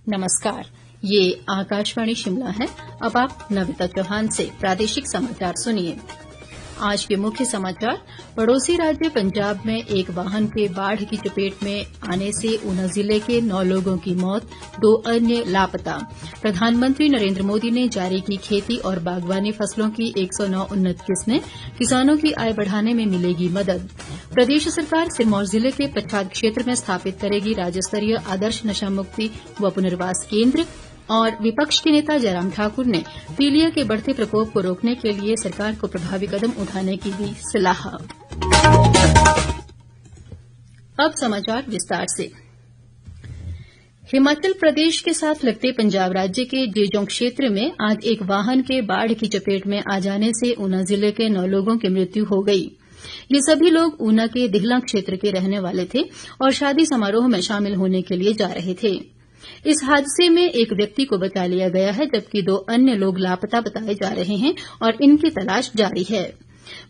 नमस्कार, ये आकाशवाणी शिमला है। अब आप नविता चौहान से प्रादेशिक समाचार सुनिए। आज के मुख्य समाचार। पड़ोसी राज्य पंजाब में एक वाहन के बाढ़ की चपेट में आने से ऊना जिले के 9 लोगों की मौत, 2 अन्य लापता। प्रधानमंत्री नरेंद्र मोदी ने जारी की खेती और बागवानी फसलों की 109 उन्नत किस्में, किसानों की आय बढ़ाने में मिलेगी मदद। प्रदेश सरकार सिरमौर जिले के पच्छाद क्षेत्र में स्थापित करेगी राज्य स्तरीय आदर्श नशा मुक्ति व पुनर्वास केंद्र। और विपक्ष के नेता जयराम ठाकुर ने पीलिया के बढ़ते प्रकोप को रोकने के लिए सरकार को प्रभावी कदम उठाने की दी सलाह। अब समाचार विस्तार से। हिमाचल प्रदेश के साथ लगते पंजाब राज्य के जेजोंग क्षेत्र में आज एक वाहन के बाढ़ की चपेट में आ जाने से ऊना जिले के 9 लोगों की मृत्यु हो गई। ये सभी लोग ऊना के दिघला क्षेत्र के रहने वाले थे और शादी समारोह में शामिल होने के लिए जा रहे थे। इस हादसे में एक व्यक्ति को बचा लिया गया है, जबकि 2 अन्य लोग लापता बताए जा रहे हैं और इनकी तलाश जारी है।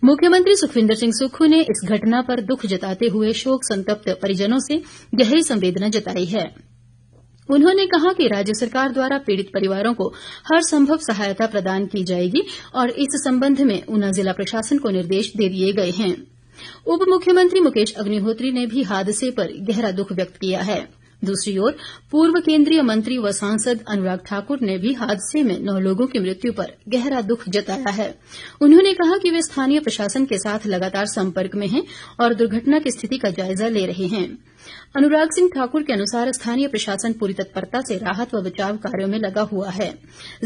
मुख्यमंत्री सुखविंदर सिंह सुक्खू ने इस घटना पर दुख जताते हुए शोक संतप्त परिजनों से गहरी संवेदना जताई है। उन्होंने कहा कि राज्य सरकार द्वारा पीड़ित परिवारों को हर संभव सहायता प्रदान की जाएगी और इस संबंध में ऊना जिला प्रशासन को निर्देश दे दिए गए हैं। उप मुख्यमंत्री मुकेश अग्निहोत्री ने भी हादसे पर गहरा दुख व्यक्त किया है। दूसरी ओर पूर्व केंद्रीय मंत्री व सांसद अनुराग ठाकुर ने भी हादसे में 9 लोगों की मृत्यु पर गहरा दुख जताया है। उन्होंने कहा कि वे स्थानीय प्रशासन के साथ लगातार संपर्क में हैं और दुर्घटना की स्थिति का जायजा ले रहे हैं। अनुराग सिंह ठाकुर के अनुसार स्थानीय प्रशासन पूरी तत्परता से राहत व बचाव कार्यों में लगा हुआ है।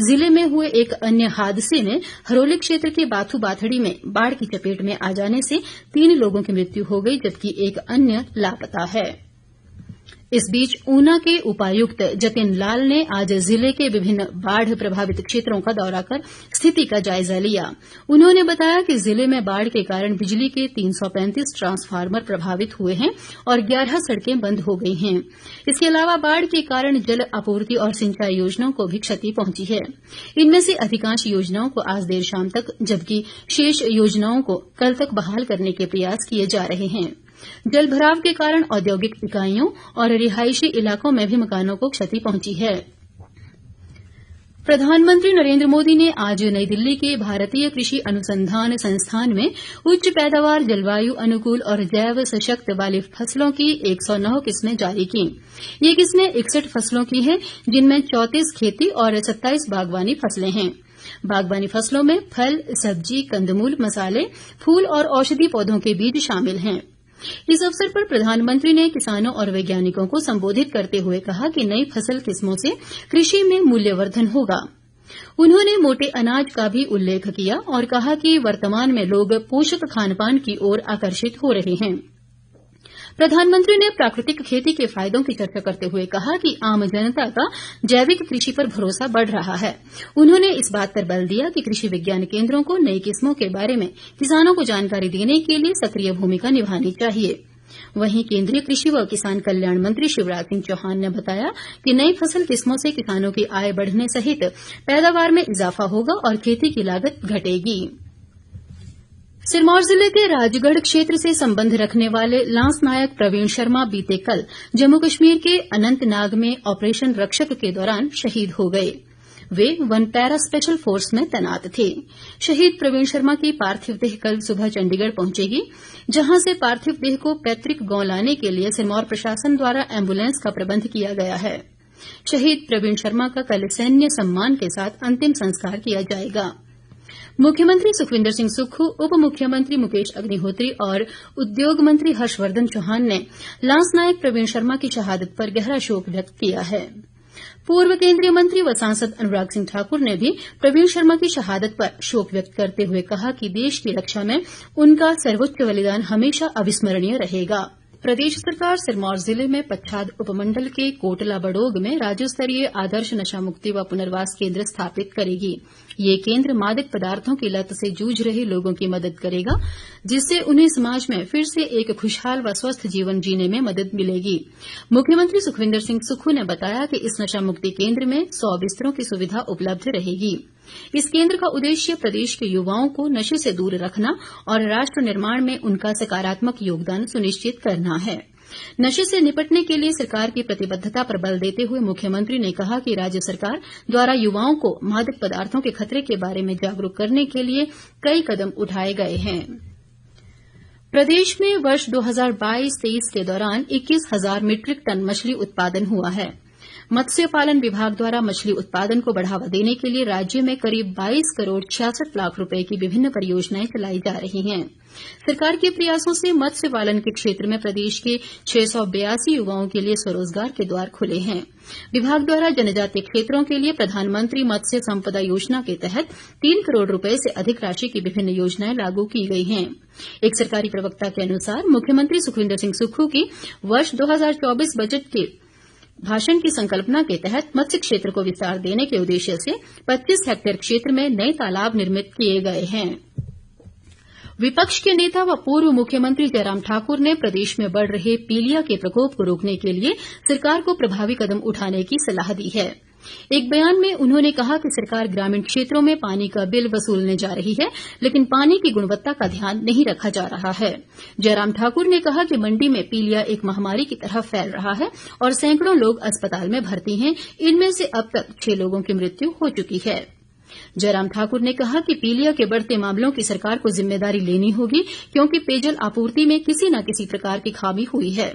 जिले में हुए एक अन्य हादसे में हरोली क्षेत्र के बाथू बाथड़ी में बाढ़ की चपेट में आ जाने से 3 लोगों की मृत्यु हो गई, जबकि एक अन्य लापता है। इस बीच ऊना के उपायुक्त जतिन लाल ने आज जिले के विभिन्न बाढ़ प्रभावित क्षेत्रों का दौरा कर स्थिति का जायजा लिया। उन्होंने बताया कि जिले में बाढ़ के कारण बिजली के 335 ट्रांसफार्मर प्रभावित हुए हैं और 11 सड़कें बंद हो गई हैं। इसके अलावा बाढ़ के कारण जल आपूर्ति और सिंचाई योजनाओं को भी क्षति पहुंची है। इनमें से अधिकांश योजनाओं को आज देर शाम तक, जबकि शेष योजनाओं को कल तक बहाल करने के प्रयास किए जा रहे हैं। जल भराव के कारण औद्योगिक इकाइयों और रिहायशी इलाकों में भी मकानों को क्षति पहुंची है। प्रधानमंत्री नरेंद्र मोदी ने आज नई दिल्ली के भारतीय कृषि अनुसंधान संस्थान में उच्च पैदावार, जलवायु अनुकूल और जैव सशक्त वाली फसलों की 109 किस्में जारी की। ये किस्में 61 फसलों की हैं, जिनमें 34 खेती और 27 बागवानी फसलें हैं। बागवानी फसलों में फल, सब्जी, कंदमूल, मसाले, फूल और औषधि पौधों के बीज शामिल हैं। इस अवसर पर प्रधानमंत्री ने किसानों और वैज्ञानिकों को संबोधित करते हुए कहा कि नई फसल किस्मों से कृषि में मूल्यवर्धन होगा। उन्होंने मोटे अनाज का भी उल्लेख किया और कहा कि वर्तमान में लोग पोषक खानपान की ओर आकर्षित हो रहे हैं। प्रधानमंत्री ने प्राकृतिक खेती के फायदों की चर्चा करते हुए कहा कि आम जनता का जैविक कृषि पर भरोसा बढ़ रहा है। उन्होंने इस बात पर बल दिया कि कृषि विज्ञान केंद्रों को नई किस्मों के बारे में किसानों को जानकारी देने के लिए सक्रिय भूमिका निभानी चाहिए। वहीं केंद्रीय कृषि व किसान कल्याण मंत्री शिवराज सिंह चौहान ने बताया कि नई फसल किस्मों से किसानों की आय बढ़ने सहित पैदावार में इजाफा होगा और खेती की लागत घटेगी। सिरमौर जिले के राजगढ़ क्षेत्र से संबंध रखने वाले लांस नायक प्रवीण शर्मा बीते कल जम्मू कश्मीर के अनंतनाग में ऑपरेशन रक्षक के दौरान शहीद हो गए। वे 1 पैरा स्पेशल फोर्स में तैनात थे। शहीद प्रवीण शर्मा की पार्थिव देह कल सुबह चंडीगढ़ पहुंचेगी, जहां से पार्थिव देह को पैतृक गांव लाने के लिए सिरमौर प्रशासन द्वारा एम्बुलेंस का प्रबंध किया गया है। शहीद प्रवीण शर्मा का कल सैन्य सम्मान के साथ अंतिम संस्कार किया जाएगा। मुख्यमंत्री सुखविंदर सिंह सुक्खू, उप मुख्यमंत्री मुकेश अग्निहोत्री और उद्योग मंत्री हर्षवर्धन चौहान ने लांस नायक प्रवीण शर्मा की शहादत पर गहरा शोक व्यक्त किया है। पूर्व केंद्रीय मंत्री व सांसद अनुराग सिंह ठाकुर ने भी प्रवीण शर्मा की शहादत पर शोक व्यक्त करते हुए कहा कि देश की रक्षा में उनका सर्वोच्च बलिदान हमेशा अविस्मरणीय रहेगा। प्रदेश सरकार सिरमौर जिले में पच्छाद उपमंडल के कोटला बड़ोग में राज्य स्तरीय आदर्श नशा मुक्ति व पुनर्वास केंद्र स्थापित करेगी। ये केंद्र मादक पदार्थों की लत से जूझ रहे लोगों की मदद करेगा, जिससे उन्हें समाज में फिर से एक खुशहाल व स्वस्थ जीवन जीने में मदद मिलेगी। मुख्यमंत्री सुखविंदर सिंह सुक्खू ने बताया कि इस नशा मुक्ति केंद्र में 100 बिस्तरों की सुविधा उपलब्ध रहेगी। इस केंद्र का उद्देश्य प्रदेश के युवाओं को नशे से दूर रखना और राष्ट्र निर्माण में उनका सकारात्मक योगदान सुनिश्चित करना है। नशे से निपटने के लिए सरकार की प्रतिबद्धता पर बल देते हुए मुख्यमंत्री ने कहा कि राज्य सरकार द्वारा युवाओं को मादक पदार्थों के खतरे के बारे में जागरूक करने के लिए कई कदम उठाए गए हैं। प्रदेश में वर्ष 2022-23 के दौरान 21,000 मीट्रिक टन मछली उत्पादन हुआ है। मत्स्य पालन विभाग द्वारा मछली उत्पादन को बढ़ावा देने के लिए राज्य में करीब 22 करोड़ 66 लाख रुपए की विभिन्न परियोजनाएं चलाई जा रही हैं। सरकार के प्रयासों से मत्स्य पालन के क्षेत्र में प्रदेश के 682 युवाओं के लिए स्वरोजगार के द्वार खुले हैं। विभाग द्वारा जनजातीय क्षेत्रों के लिए प्रधानमंत्री मत्स्य संपदा योजना के तहत 3 करोड़ रुपए से अधिक राशि की विभिन्न योजनाएं लागू की गई हैं। एक सरकारी प्रवक्ता के अनुसार मुख्यमंत्री सुखविंदर सिंह सुक्खू की वर्ष 2024 बजट के भाषण की संकल्पना के तहत मत्स्य क्षेत्र को विस्तार देने के उद्देश्य से 25 हेक्टेयर क्षेत्र में नए तालाब निर्मित किए गए हैं। विपक्ष के नेता व पूर्व मुख्यमंत्री जयराम ठाकुर ने प्रदेश में बढ़ रहे पीलिया के प्रकोप को रोकने के लिए सरकार को प्रभावी कदम उठाने की सलाह दी है। एक बयान में उन्होंने कहा कि सरकार ग्रामीण क्षेत्रों में पानी का बिल वसूलने जा रही है, लेकिन पानी की गुणवत्ता का ध्यान नहीं रखा जा रहा है। जयराम ठाकुर ने कहा कि मंडी में पीलिया एक महामारी की तरह फैल रहा है और सैकड़ों लोग अस्पताल में भर्ती हैं। इनमें से अब तक 6 लोगों की मृत्यु हो चुकी है। जयराम ठाकुर ने कहा कि पीलिया के बढ़ते मामलों की सरकार को जिम्मेदारी लेनी होगी, क्योंकि पेयजल आपूर्ति में किसी न किसी प्रकार की खामी हुई है।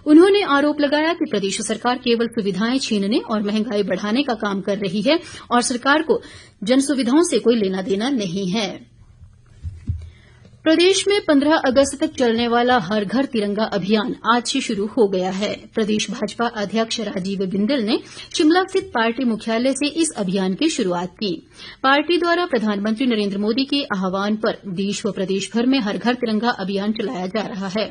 उन्होंने आरोप लगाया कि प्रदेश सरकार केवल सुविधाएं छीनने और महंगाई बढ़ाने का काम कर रही है और सरकार को जन सुविधाओं से कोई लेना देना नहीं है। प्रदेश में 15 अगस्त तक चलने वाला हर घर तिरंगा अभियान आज से शुरू हो गया है। प्रदेश भाजपा अध्यक्ष राजीव बिंदल ने शिमला स्थित पार्टी मुख्यालय से इस अभियान की शुरूआत की। पार्टी द्वारा प्रधानमंत्री नरेंद्र मोदी के आह्वान पर देश व प्रदेश भर में हर घर तिरंगा अभियान चलाया जा रहा है।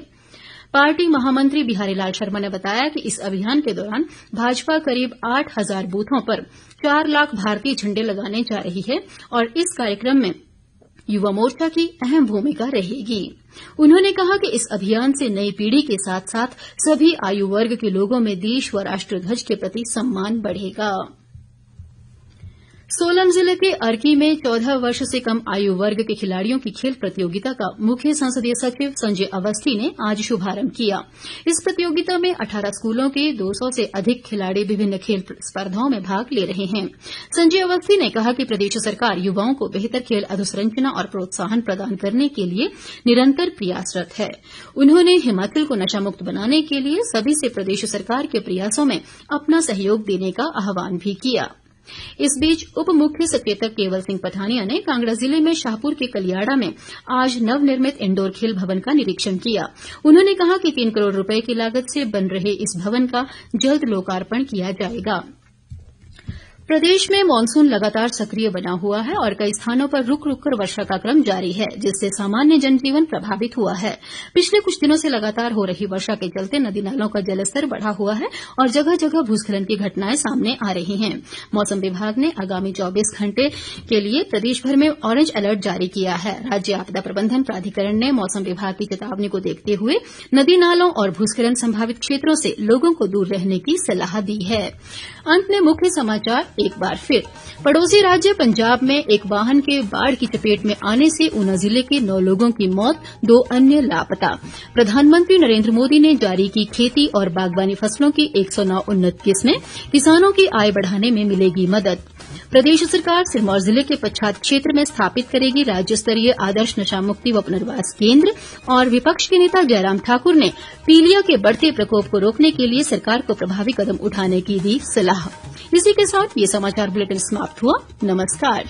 पार्टी महामंत्री बिहारी लाल शर्मा ने बताया कि इस अभियान के दौरान भाजपा करीब 8,000 बूथों पर 4 लाख भारतीय झंडे लगाने जा रही है और इस कार्यक्रम में युवा मोर्चा की अहम भूमिका रहेगी। उन्होंने कहा कि इस अभियान से नई पीढ़ी के साथ साथ सभी आयु वर्ग के लोगों में देश व राष्ट्रध्वज के प्रति सम्मान बढ़ेगा। सोलन जिले के अर्की में 14 वर्ष से कम आयु वर्ग के खिलाड़ियों की खेल प्रतियोगिता का मुख्य संसदीय सचिव संजय अवस्थी ने आज शुभारंभ किया। इस प्रतियोगिता में 18 स्कूलों के 200 से अधिक खिलाड़ी विभिन्न खेल स्पर्धाओं में भाग ले रहे हैं। संजय अवस्थी ने कहा कि प्रदेश सरकार युवाओं को बेहतर खेल अधोसंरचना और प्रोत्साहन प्रदान करने के लिए निरंतर प्रयासरत है। उन्होंने हिमाचल को नशामुक्त बनाने के लिए सभी से प्रदेश सरकार के प्रयासों में अपना सहयोग देने का आह्वान भी किया। इस बीच उप मुख्य सचेतक केवल सिंह पठानिया ने कांगड़ा जिले में शाहपुर के कलियाड़ा में आज नवनिर्मित इंडोर खेल भवन का निरीक्षण किया। उन्होंने कहा कि 3 करोड़ रुपए की लागत से बन रहे इस भवन का जल्द लोकार्पण किया जाएगा। प्रदेश में मानसून लगातार सक्रिय बना हुआ है और कई स्थानों पर रुक रुक कर वर्षा का क्रम जारी है, जिससे सामान्य जनजीवन प्रभावित हुआ है। पिछले कुछ दिनों से लगातार हो रही वर्षा के चलते नदी नालों का जलस्तर बढ़ा हुआ है और जगह जगह भूस्खलन की घटनाएं सामने आ रही हैं। मौसम विभाग ने आगामी 24 घंटे के लिए प्रदेश भर में ऑरेंज अलर्ट जारी किया है। राज्य आपदा प्रबंधन प्राधिकरण ने मौसम विभाग की चेतावनी को देखते हुए नदी नालों और भूस्खलन संभावित क्षेत्रों से लोगों को दूर रहने की सलाह दी है। अंत में मुख्य समाचार एक बार फिर। पड़ोसी राज्य पंजाब में एक वाहन के बाढ़ की चपेट में आने से ऊना जिले के 9 लोगों की मौत, 2 अन्य लापता। प्रधानमंत्री नरेंद्र मोदी ने जारी की खेती और बागवानी फसलों की 109 उन्नत किस्में, किसानों की आय बढ़ाने में मिलेगी मदद। प्रदेश सरकार सिरमौर जिले के पच्छाद क्षेत्र में स्थापित करेगी राज्य स्तरीय आदर्श नशा मुक्ति व पुनर्वास केंद्र। और विपक्ष के नेता जयराम ठाकुर ने पीलिया के बढ़ते प्रकोप को रोकने के लिए सरकार को प्रभावी कदम उठाने की दी सलाह। इसी के साथ ये समाचार बुलेटिन समाप्त हुआ। नमस्कार।